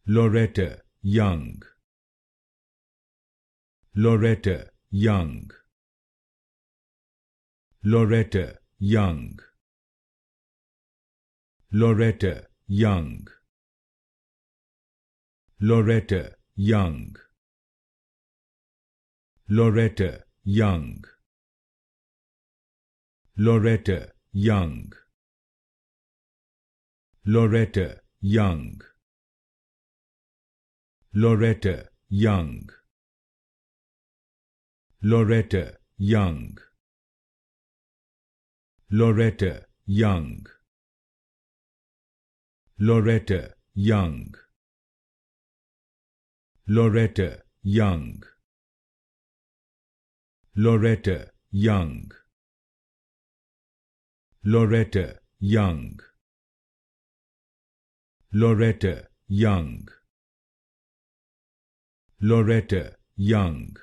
Loretta Young, Loretta Young, Loretta Young, Loretta Young, Loretta Young, Loretta Young, Loretta Young, Loretta Young, Loretta Young, Loretta Young, Loretta Young, Loretta Young, Loretta Young, Loretta Young, Loretta Young, Loretta Young, Loretta Young,